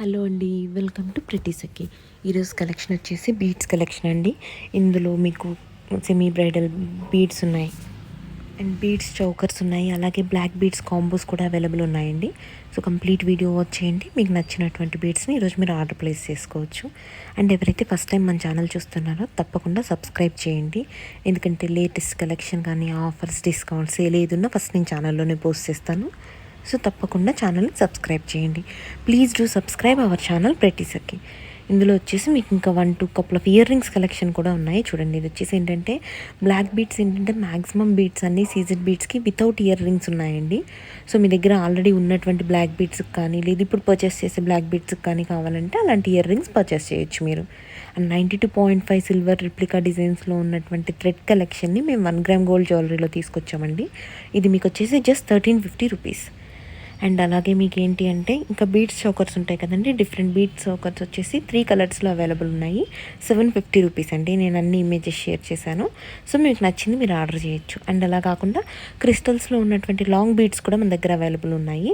Hello అండి, welcome to ప్రిttysakhi. ఈరోజు collection వచ్చేసి బీడ్స్ కలెక్షన్ అండి. ఇందులో మీకు సెమీ బ్రైడల్ బీడ్స్ ఉన్నాయి అండ్ బీడ్స్ చౌకర్స్ ఉన్నాయి, అలాగే బ్లాక్ బీడ్స్ కాంబోస్ కూడా అవైలబుల్ ఉన్నాయండి. సో కంప్లీట్ వీడియో వాచ్ చేయండి. మీకు నచ్చినటువంటి బీడ్స్ని ఈరోజు మీరు ఆర్డర్ ప్లేస్ చేసుకోవచ్చు. అండ్ ఎవరైతే ఫస్ట్ టైం మన ఛానల్ చూస్తున్నారో తప్పకుండా సబ్స్క్రైబ్ చేయండి, ఎందుకంటే లేటెస్ట్ కలెక్షన్ కానీ ఆఫర్స్, డిస్కౌంట్స్ ఏదున్నా ఫస్ట్ నేను ఛానల్లోనే పోస్ట్ చేస్తాను. సో తప్పకుండా ఛానల్ని సబ్స్క్రైబ్ చేయండి. Please do subscribe our channel prettysakhi. ఇందులో వచ్చేసి మీకు ఇంకా 1-2 couple of ear rings collection కూడా ఉన్నాయి. చూడండి, ఇది వచ్చేసి ఏంటంటే బ్లాక్ బీడ్స్ ఏంటంటే మ్యాక్సిమం బీడ్స్ అన్నీ సీజెడ్ బీడ్స్కి వితౌట్ ఇయర్ రింగ్స్ ఉన్నాయండి. సో మీ దగ్గర ఆల్రెడీ ఉన్నటువంటి బ్లాక్ బీడ్స్కి కానీ లేదు ఇప్పుడు పర్చేస్ చేసే బ్లాక్ బీడ్స్కి కానీ కావాలంటే అలాంటి ఇయర్ రింగ్స్ పర్చేస్ చేయొచ్చు మీరు. అండ్ 92.5 సిల్వర్ రిప్లికా డిజైన్స్లో ఉన్నటువంటి థ్రెడ్ కలెక్షన్ని మేము 1 గ్రామ్ గోల్డ్ జ్యువెలరీలో తీసుకొచ్చామండి. ఇది మీకు వచ్చేసి జస్ట్ 1350 రూపీస్. అండ్ అలాగే మీకు ఏంటి అంటే ఇంకా బీడ్స్ చౌకర్స్ ఉంటాయి కదండి, డిఫరెంట్ బీడ్స్ చౌకర్స్ వచ్చేసి 3 కలర్స్లో అవైలబుల్ ఉన్నాయి. 750 రూపీస్ అండి. నేను అన్ని ఇమేజెస్ షేర్ చేశాను. సో మీకు నచ్చింది మీరు ఆర్డర్ చేయొచ్చు. అండ్ అలా కాకుండా క్రిస్టల్స్లో ఉన్నటువంటి లాంగ్ బీడ్స్ కూడా మన దగ్గర అవైలబుల్ ఉన్నాయి.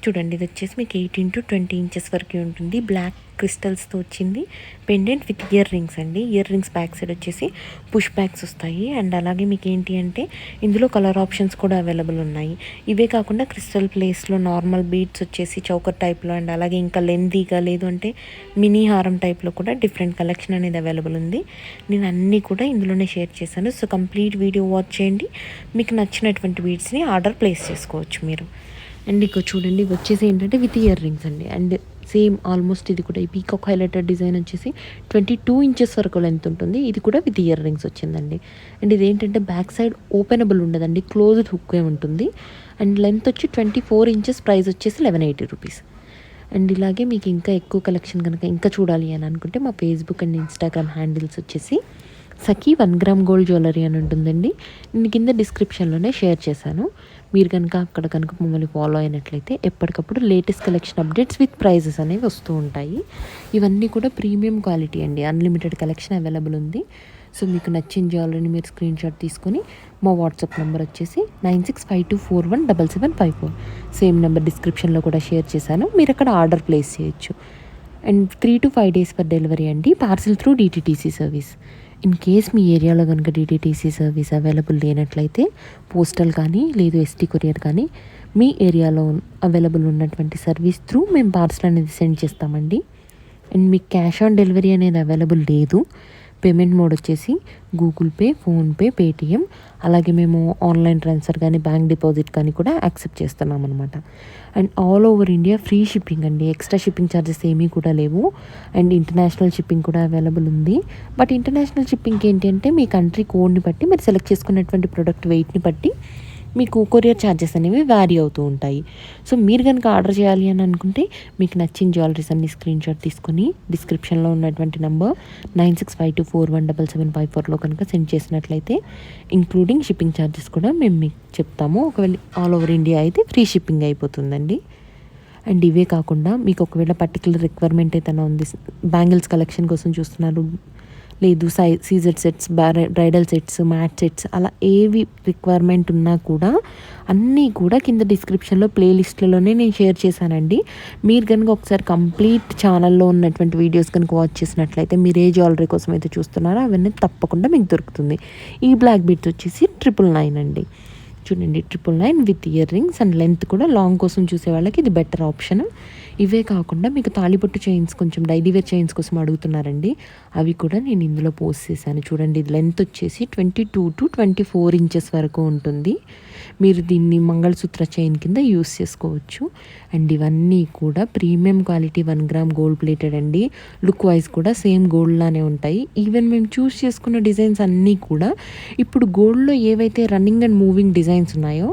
చూడండి, ఇది వచ్చేసి మీకు 18 to 20 ఇంచెస్ వరకు ఉంటుంది. బ్లాక్ క్రిస్టల్స్తో వచ్చింది పెండెంట్ విత్ ఇయర్ రింగ్స్ అండి. ఇయర్ రింగ్స్ బ్యాక్ సైడ్ వచ్చేసి పుష్ బ్యాక్స్ వస్తాయి. అండ్ అలాగే మీకు ఏంటి అంటే ఇందులో కలర్ ఆప్షన్స్ కూడా అవైలబుల్ ఉన్నాయి. ఇవే కాకుండా క్రిస్టల్ ప్లేస్లో నార్మల్ బీడ్స్ వచ్చేసి చౌకర్ టైప్లో అండ్ అలాగే ఇంకా లెందీగా లేదు అంటే మినీ హారం టైప్లో కూడా డిఫరెంట్ కలెక్షన్ అనేది అవైలబుల్ ఉంది. నేను అన్నీ కూడా ఇందులోనే షేర్ చేశాను. సో కంప్లీట్ వీడియో వాచ్ చేయండి. మీకు నచ్చినటువంటి బీడ్స్ని ఆర్డర్ ప్లేస్ చేసుకోవచ్చు మీరు. అండ్ ఇక చూడండి, ఇవి వచ్చేసి ఏంటంటే విత్ ఇయర్ రింగ్స్ అండి. అండ్ సేమ్ ఆల్మోస్ట్ ఇది కూడా ఈ పీకాక్ హైలైటర్ డిజైన్ వచ్చేసి 22 ఇంచెస్ వరకు లెంత్ ఉంటుంది. ఇది కూడా విత్ ఇయర్ రింగ్స్ వచ్చిందండి. అండ్ ఇది ఏంటంటే బ్యాక్ సైడ్ ఓపెనబుల్ ఉండదండి, క్లోజ్డ్ హుక్కే ఉంటుంది. అండ్ లెంత్ వచ్చి 24 ఇంచెస్, ప్రైస్ వచ్చేసి 1180 రూపీస్. అండ్ ఇలాగే మీకు ఇంకా ఎక్కువ కలెక్షన్ కనుక ఇంకా చూడాలి అని అనుకుంటే మా ఫేస్బుక్ అండ్ ఇన్స్టాగ్రామ్ హ్యాండిల్స్ వచ్చేసి సఖీ 1 గ్రామ్ గోల్డ్ జ్యువెలరీ అని ఉంటుందండి. నేను కింద డిస్క్రిప్షన్లోనే షేర్ చేశాను. మీరు కనుక అక్కడ కనుక మమ్మల్ని ఫాలో అయినట్లయితే ఎప్పటికప్పుడు latest collection updates with prices అనేవి వస్తూ ఉంటాయి. ఇవన్నీ కూడా ప్రీమియం క్వాలిటీ అండి. అన్లిమిటెడ్ కలెక్షన్ అవైలబుల్ ఉంది. సో మీకు నచ్చిన జ్యువెలరీని మీరు స్క్రీన్ షాట్ తీసుకొని మా వాట్సాప్ నెంబర్ వచ్చేసి 9652417754. సేమ్ నెంబర్ డిస్క్రిప్షన్లో కూడా షేర్ చేశాను. మీరు అక్కడ ఆర్డర్ ప్లేస్ చేయొచ్చు. And 3 to 5 days for delivery అండి. Parcel through DTTC service. In case మీ ఏరియాలో కనుక DTTC సర్వీస్ అవైలబుల్ లేనట్లయితే పోస్టల్ కానీ లేదు ST కొరియర్ కానీ మీ ఏరియాలో అవైలబుల్ ఉన్నటువంటి సర్వీస్ త్రూ మేము పార్సల్ అనేది సెండ్ చేస్తామండి. అండ్ మీకు క్యాష్ ఆన్ డెలివరీ అనేది అవైలబుల్ లేదు. పేమెంట్ మోడ్ వచ్చేసి గూగుల్ పే, ఫోన్పే, పేటిఎం, అలాగే మేము ఆన్లైన్ ట్రాన్స్ఫర్ కానీ బ్యాంక్ డిపాజిట్ కానీ కూడా యాక్సెప్ట్ చేస్తున్నాం అనమాట. And all over India free shipping అండి. ఎక్స్ట్రా షిప్పింగ్ ఛార్జెస్ ఏమీ కూడా లేవు. అండ్ ఇంటర్నేషనల్ షిప్పింగ్ కూడా అవైలబుల్ ఉంది. బట్ ఇంటర్నేషనల్ షిప్పింగ్కి ఏంటి అంటే మీ కంట్రీ కోడ్ని బట్టి మీరు సెలెక్ట్ చేసుకున్నటువంటి ప్రోడక్ట్ వెయిట్ని బట్టి మీకు కొరియర్ ఛార్జెస్ అనేవి వ్యారీ అవుతూ ఉంటాయి. సో మీరు కనుక ఆర్డర్ చేయాలి అని అనుకుంటే మీకు నచ్చిన జ్యువెలరీస్ అన్ని స్క్రీన్ షాట్ తీసుకొని డిస్క్రిప్షన్లో ఉన్నటువంటి నెంబర్ 9652417754లో కనుక సెండ్ చేసినట్లయితే ఇంక్లూడింగ్ షిప్పింగ్ ఛార్జెస్ కూడా మేము మీకు చెప్తాము. ఒకవేళ ఆల్ ఓవర్ ఇండియా అయితే ఫ్రీ షిప్పింగ్ అయిపోతుందండి. అండ్ ఇవే కాకుండా మీకు ఒకవేళ పర్టికులర్ రిక్వైర్మెంట్ ఏదైనా ఉంది, బ్యాంగిల్స్ కలెక్షన్ కోసం చూస్తున్నారు, లేదు CZ sets, bridal sets, matte sets, అలా ఏవి రిక్వైర్మెంట్ ఉన్నా కూడా అన్నీ కూడా కింద డిస్క్రిప్షన్లో ప్లేలిస్ట్లలోనే నేను షేర్ చేశానండి. మీరు కనుక ఒకసారి కంప్లీట్ ఛానల్లో ఉన్నటువంటి వీడియోస్ కనుక వాచ్ చేసినట్లయితే మీరు ఏ జ్యువెలరీ కోసం అయితే చూస్తున్నారో అవన్నీ తప్పకుండా మీకు దొరుకుతుంది. ఈ బ్లాక్ బీడ్స్ వచ్చేసి 999 అండి. చూడండి, 999 with ear rings and length కూడా లాంగ్ కోసం చూసే వాళ్ళకి ఇది బెటర్ ఆప్షన్. ఇవే కాకుండా మీకు తాళిబొట్టు చైన్స్ కొంచెం డైలీ వేర్ చైన్స్ కోసం అడుగుతున్నారండి, అవి కూడా నేను ఇందులో పోస్ట్ చేశాను. చూడండి, ఇది లెంత్ వచ్చేసి 22 to 24 ఇంచెస్ వరకు ఉంటుంది. మీరు దీన్ని మంగళసూత్ర చైన్ కింద యూస్ చేసుకోవచ్చు. అండ్ ఇవన్నీ కూడా premium quality 1 gram gold plated అండి. లుక్ వైజ్ కూడా సేమ్ గోల్డ్ లానే ఉంటాయి. ఈవెన్ మేము చూస్ చేసుకున్న డిజైన్స్ అన్నీ కూడా ఇప్పుడు గోల్డ్లో ఏవైతే రన్నింగ్ అండ్ మూవింగ్ డిజైన్స్ ఉన్నాయో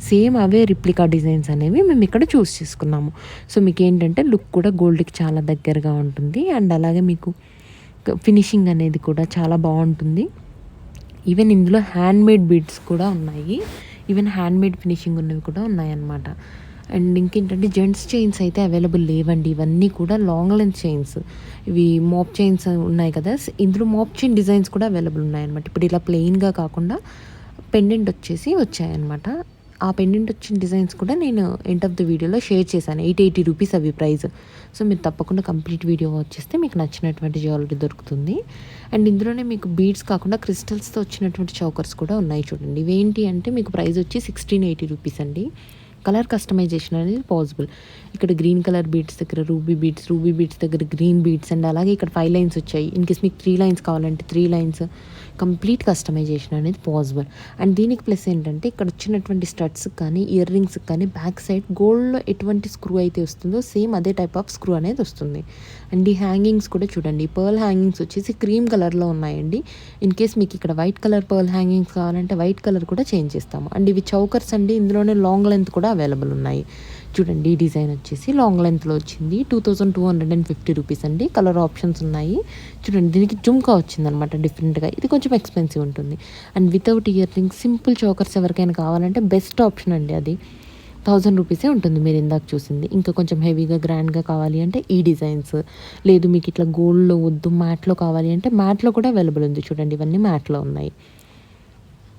సేమ్ అవే రిప్లికా డిజైన్స్ అనేవి మేము ఇక్కడ చూస్ చేసుకున్నాము. సో మీకు ఏంటంటే లుక్ కూడా గోల్డ్కి చాలా దగ్గరగా ఉంటుంది. అండ్ అలాగే మీకు ఫినిషింగ్ అనేది కూడా చాలా బాగుంటుంది. ఈవెన్ ఇందులో హ్యాండ్మేడ్ బీడ్స్ కూడా ఉన్నాయి. ఈవెన్ హ్యాండ్మేడ్ ఫినిషింగ్ ఉన్నవి కూడా ఉన్నాయన్నమాట. అండ్ ఇంకేంటంటే జెంట్స్ చైన్స్ అయితే అవైలబుల్ లేవండి. ఇవన్నీ కూడా లాంగ్ లెంత్ చైన్స్, ఇవి మాప్ చైన్స్ ఉన్నాయి కదా, ఇందులో మాప్ చైన్ డిజైన్స్ కూడా అవైలబుల్ ఉన్నాయన్నమాట. ఇప్పుడు ఇలా ప్లెయిన్గా కాకుండా పెండెంట్ వచ్చేసి వచ్చాయన్నమాట. ఆ పెండెంట్ వచ్చిన డిజైన్స్ కూడా నేను ఎండ్ ఆఫ్ ద వీడియోలో షేర్ చేశాను. 880 రూపీస్ అవి ప్రైస్. సో మీరు తప్పకుండా కంప్లీట్ వీడియో వాచ్ చేస్తే మీకు నచ్చినటువంటి జ్యువెలరీ దొరుకుతుంది. అండ్ ఇందులోనే మీకు బీడ్స్ కాకుండా క్రిస్టల్స్తో వచ్చినటువంటి చౌకర్స్ కూడా ఉన్నాయి చూడండి. ఇవేంటి అంటే మీకు ప్రైస్ వచ్చి 1680 రూపీస్ అండి. కలర్ కస్టమైజేషన్ అనేది పాసిబుల్. ఇక్కడ గ్రీన్ కలర్ బీడ్స్ దగ్గర రూబీ బీడ్స్ దగ్గర గ్రీన్ బీడ్స్, అండ్ అలాగే ఇక్కడ 5 లైన్స్ వచ్చాయి. ఇన్ కేస్ మీకు 3 లైన్స్ కావాలంటే 3 లైన్స్, కంప్లీట్ కస్టమైజేషన్ అనేది పాసిబుల్. అండ్ దీనికి ప్లస్ ఏంటంటే ఇక్కడ వచ్చినటువంటి స్టడ్స్కి కానీ ఇయర్ రింగ్స్కి కానీ బ్యాక్ సైడ్ గోల్డ్లో ఎటువంటి స్క్రూ అయితే వస్తుందో సేమ్ అదే టైప్ ఆఫ్ స్క్రూ అనేది వస్తుంది. అండ్ ఈ హ్యాంగింగ్స్ కూడా చూడండి, పర్ల్ హ్యాంగింగ్స్ వచ్చేసి క్రీమ్ కలర్లో ఉన్నాయండి. ఇన్ కేస్ మీకు ఇక్కడ వైట్ కలర్ పర్ల్ హ్యాంగింగ్స్ కావాలంటే వైట్ కలర్ కూడా చేంజ్ చేస్తాము. అండ్ ఇవి చౌకర్స్ అండి, ఇందులోనే లాంగ్ లెంత్ కూడా అవైలబుల్ ఉన్నాయి. చూడండి, ఈ డిజైన్ వచ్చేసి లాంగ్ లెంత్లో వచ్చింది. 2250 రూపీస్ అండి. కలర్ ఆప్షన్స్ ఉన్నాయి. చూడండి, దీనికి జుమ్కా వచ్చిందనమాట డిఫరెంట్గా. ఇది కొంచెం ఎక్స్పెన్సివ్ ఉంటుంది. And without ear rings simple chokers ఎవరికైనా కావాలంటే బెస్ట్ ఆప్షన్ అండి. అది 1000 రూపీసే ఉంటుంది మీరు ఇందాక చూసింది. ఇంకా కొంచెం హెవీగా గ్రాండ్గా కావాలి అంటే ఈ డిజైన్స్, లేదు మీకు ఇట్లా గోల్డ్లో వద్దు మ్యాట్లో కావాలి అంటే మ్యాట్లో కూడా అవైలబుల్ ఉంది. చూడండి, ఇవన్నీ మ్యాట్లో ఉన్నాయి.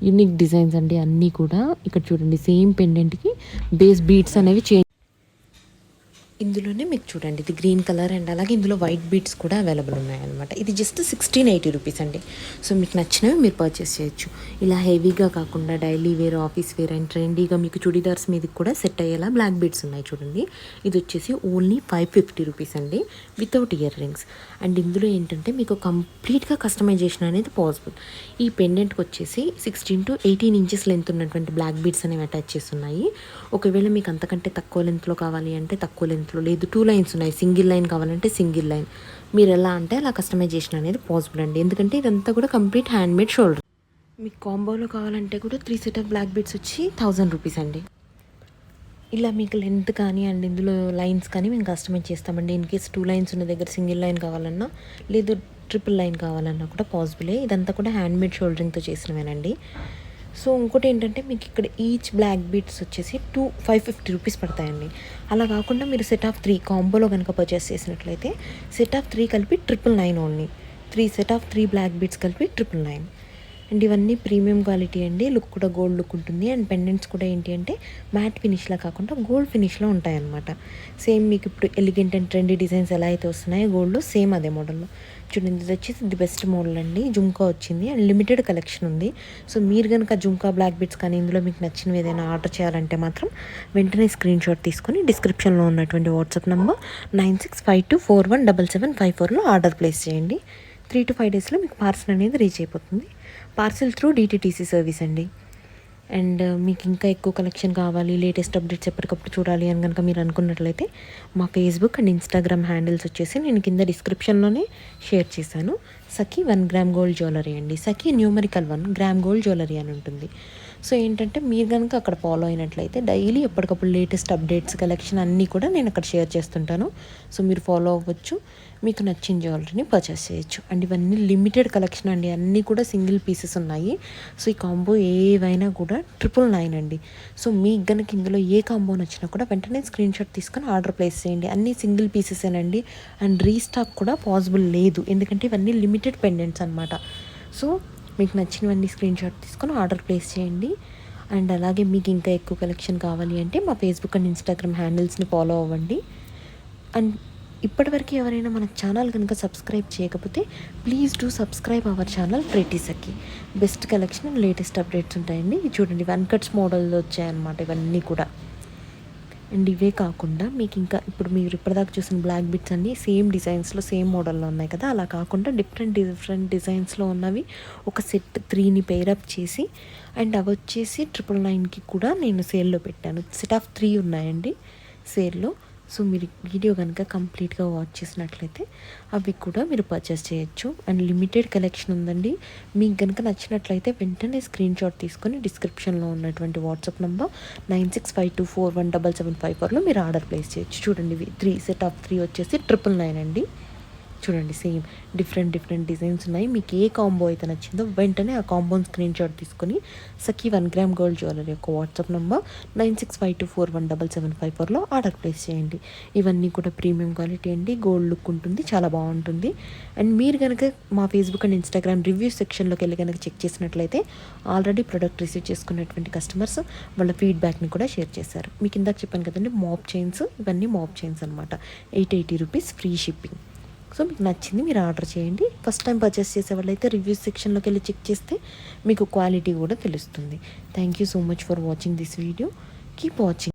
యూనిక్ డిజైన్స్ అండి అన్నీ కూడా. ఇక్కడ చూడండి, సేమ్ పెండెంట్కి బేస్ బీడ్స్ అనేవి చేంజ్. ఇందులోనే మీకు చూడండి, ఇది గ్రీన్ కలర్ అండ్ అలాగే ఇందులో వైట్ బీడ్స్ కూడా అవైలబుల్ ఉన్నాయన్నమాట. ఇది జస్ట్ 1680 రూపీస్ అండి. సో మీకు నచ్చినవి మీరు పర్చేస్ చేయొచ్చు. ఇలా హెవీగా కాకుండా daily wear, office wear and ట్రెండీగా మీకు చుడీదార్స్ మీదకి కూడా సెట్ అయ్యేలా బ్లాక్ బీడ్స్ ఉన్నాయి చూడండి. ఇది వచ్చేసి ఓన్లీ 550 రూపీస్ అండి, వితౌట్ ఇయర్ రింగ్స్. అండ్ ఇందులో ఏంటంటే మీకు కంప్లీట్గా కస్టమైజేషన్ అనేది పాసిబుల్. ఈ పెండెంట్కి వచ్చేసి 16 to 18 ఇంచెస్ లెంత్ ఉన్నటువంటి బ్లాక్ బీడ్స్ అనేవి అటాచ్ చేస్తున్నాయి. ఒకవేళ మీకు అంతకంటే తక్కువ లెంత్లో కావాలి అంటే తక్కువ లెంత్లో, లేదు 2 లైన్స్ ఉన్నాయి, సింగిల్ లైన్ కావాలంటే సింగిల్ లైన్, మీరు ఎలా అంటే అలా కస్టమైజేషన్ అనేది పాసిబుల్ అండి. ఎందుకంటే ఇదంతా కూడా కంప్లీట్ హ్యాండ్ మేడ్ షోల్డర్. మీకు కాంబోలో కావాలంటే కూడా 3 సెట్ ఆఫ్ బ్లాక్ బీడ్స్ వచ్చి 1000 రూపీస్ అండి. ఇలా మీకు లెంత్ కానీ అండ్ ఇందులో లైన్స్ కానీ మేము కస్టమైజ్ చేస్తామండి. ఇన్ కేస్ 2 లైన్స్ ఉన్న దగ్గర సింగిల్ లైన్ కావాలన్నా, లేదు ట్రిపుల్ లైన్ కావాలన్నా కూడా పాసిబులే. ఇదంతా కూడా హ్యాండ్ మేడ్ షోల్డరింగ్తో చేసినవేనండి. సో ఇంకోటి ఏంటంటే మీకు ఇక్కడ ఈచ్ బ్లాక్ బీడ్స్ వచ్చేసి 550 రూపీస్ పడతాయండి. అలా కాకుండా మీరు సెట్ ఆఫ్ 3 కాంబోలో కనుక పర్చేస్ చేసినట్లయితే సెట్ ఆఫ్ 3 కలిపి 999 only. 3 set of 3 black beads కలిపి 999. అండ్ ఇవన్నీ ప్రీమియం క్వాలిటీ అండి. లుక్ కూడా గోల్డ్ లుక్ ఉంటుంది. అండ్ పెండెంట్స్ కూడా ఏంటి అంటే మ్యాట్ ఫినిష్లా కాకుండా గోల్డ్ ఫినిష్లో ఉంటాయన్నమాట. సేమ్ మీకు ఇప్పుడు ఎలిగెంట్ అండ్ ట్రెండీ డిజైన్స్ ఎలా అయితే వస్తున్నాయో గోల్డ్లో సేమ్ అదే మోడల్లో. చూడండి, ఇది వచ్చేసి ది బెస్ట్ మోడల్ అండి. జుమ్కా వచ్చింది అండ్ లిమిటెడ్ కలెక్షన్ ఉంది. సో మీరు కనుక జుమ్కా బ్లాక్ బీడ్స్ కానీ ఇందులో మీకు నచ్చినవి ఏదైనా ఆర్డర్ చేయాలంటే మాత్రం వెంటనే స్క్రీన్ షాట్ తీసుకొని డిస్క్రిప్షన్లో ఉన్నటువంటి వాట్సాప్ నెంబర్ 9652417754లో ఆర్డర్ ప్లేస్ చేయండి. 3 to 5 డేస్లో మీకు పార్సల్ అనేది రీచ్ అయిపోతుంది. పార్సల్ త్రూ DTTC సర్వీస్ అండి. అండ్ మీకు ఇంకా ఎక్కువ కలెక్షన్ కావాలి, లేటెస్ట్ అప్డేట్స్ ఎప్పటికప్పుడు చూడాలి అని కనుక మీరు అనుకున్నట్లయితే మా ఫేస్బుక్ అండ్ ఇన్స్టాగ్రామ్ హ్యాండిల్స్ వచ్చేసి నేను కింద డిస్క్రిప్షన్లోనే షేర్ చేశాను. సఖి 1 గ్రామ్ గోల్డ్ జ్యువెలరీ అండి. సఖి న్యూమరికల్ 1 గ్రామ్ గోల్డ్ జ్యువెలరీ అని ఉంటుంది. సో ఏంటంటే మీరు కనుక అక్కడ ఫాలో అయినట్లయితే డైలీ ఎప్పటికప్పుడు లేటెస్ట్ అప్డేట్స్, కలెక్షన్ అన్నీ కూడా నేను అక్కడ షేర్ చేస్తుంటాను. సో మీరు ఫాలో అవ్వచ్చు, మీకు నచ్చిన జ్యువెలరీని పర్చేస్ చేయొచ్చు. అండ్ ఇవన్నీ లిమిటెడ్ కలెక్షన్ అండి, అన్నీ కూడా సింగిల్ పీసెస్ ఉన్నాయి. సో ఈ కాంబో ఏవైనా కూడా 999 అండి. సో మీకు కనుక ఇందులో ఏ కాంబో నచ్చినా కూడా వెంటనే స్క్రీన్ షాట్ తీసుకొని ఆర్డర్ ప్లేస్ చేయండి. అన్నీ సింగిల్ పీసెసేనండి. అండ్ రీస్టాక్ కూడా పాసిబుల్ లేదు, ఎందుకంటే ఇవన్నీ లిమిటెడ్ పెండెంట్స్ అనమాట. సో మీకు నచ్చినవన్నీ స్క్రీన్ షాట్ తీసుకొని ఆర్డర్ ప్లేస్ చేయండి. అండ్ అలాగే మీకు ఇంకా ఎక్కువ కలెక్షన్ కావాలి అంటే మా ఫేస్బుక్ అండ్ ఇన్స్టాగ్రామ్ హ్యాండిల్స్ని ఫాలో అవ్వండి. అండ్ ఇప్పటివరకు ఎవరైనా మన ఛానల్ కనుక సబ్స్క్రైబ్ చేయకపోతే please do subscribe our channel ప్రెట్టీసక్కి. Best collection and latest updates ఉంటాయండి. చూడండి, 1 కట్స్ మోడల్లో వచ్చాయన్నమాట ఇవన్నీ కూడా. అండ్ ఇవే కాకుండా మీకు ఇంకా ఇప్పుడు మీరు ఇప్పటిదాకా చూసిన బ్లాక్ బిట్స్ అన్నీ సేమ్ డిజైన్స్లో సేమ్ మోడల్లో ఉన్నాయి కదా, అలా కాకుండా డిఫరెంట్ డిజైన్స్లో ఉన్నవి ఒక సెట్ 3ని పేరప్ చేసి అండ్ అవి వచ్చేసి 999కి కూడా నేను సేల్లో పెట్టాను. సెట్ ఆఫ్ 3 ఉన్నాయండి సేల్లో. సో మీరు వీడియో కనుక కంప్లీట్గా వాచ్ చేసినట్లయితే అవి కూడా మీరు పర్చేస్ చేయొచ్చు. అండ్ లిమిటెడ్ కలెక్షన్ ఉందండి. మీకు కనుక నచ్చినట్లయితే వెంటనే స్క్రీన్ షాట్ తీసుకొని డిస్క్రిప్షన్లో ఉన్నటువంటి వాట్సాప్ నెంబర్ 9652417754లో మీరు ఆర్డర్ ప్లేస్ చేయొచ్చు. చూడండి, 3 సెట్ ఆఫ్ 3 వచ్చేసి 999 అండి. చూడండి సేమ్ డిఫరెంట్ డిజైన్స్ ఉన్నాయి. మీకు ఏ కాంబో అయితే నచ్చిందో వెంటనే ఆ కాంబోని స్క్రీన్ షాట్ తీసుకొని సఖీ 1 గ్రామ్ గోల్డ్ జ్యువెలరీ యొక్క వాట్సాప్ నెంబర్ 9652417754లో ఆర్డర్ ప్లేస్ చేయండి. ఇవన్నీ కూడా ప్రీమియం క్వాలిటీ అండి, గోల్డ్ లుక్ ఉంటుంది, చాలా బాగుంటుంది. అండ్ మీరు కనుక మా ఫేస్బుక్ అండ్ ఇన్స్టాగ్రామ్ రివ్యూ సెక్షన్లోకి వెళ్ళి కనుక చెక్ చేసినట్లయితే ఆల్రెడీ ప్రొడక్ట్ రిసీవ్ చేసుకున్నటువంటి కస్టమర్స్ వాళ్ళ ఫీడ్బ్యాక్ని కూడా షేర్ చేశారు. మీకు ఇందాక చెప్పాను కదండి మాప్ చైన్స్, ఇవన్నీ మాప్ చైన్స్ అనమాట. 880 రూపీస్ ఫ్రీ షిప్పింగ్. సో మీకు నచ్చింది మీరు ఆర్డర్ చేయండి. ఫస్ట్ టైం పర్చేస్ చేసే వాళ్ళైతే రివ్యూ సెక్షన్లోకి వెళ్ళి చెక్ చేస్తే మీకు క్వాలిటీ కూడా తెలుస్తుంది. Thank you so much for watching this video. Keep watching.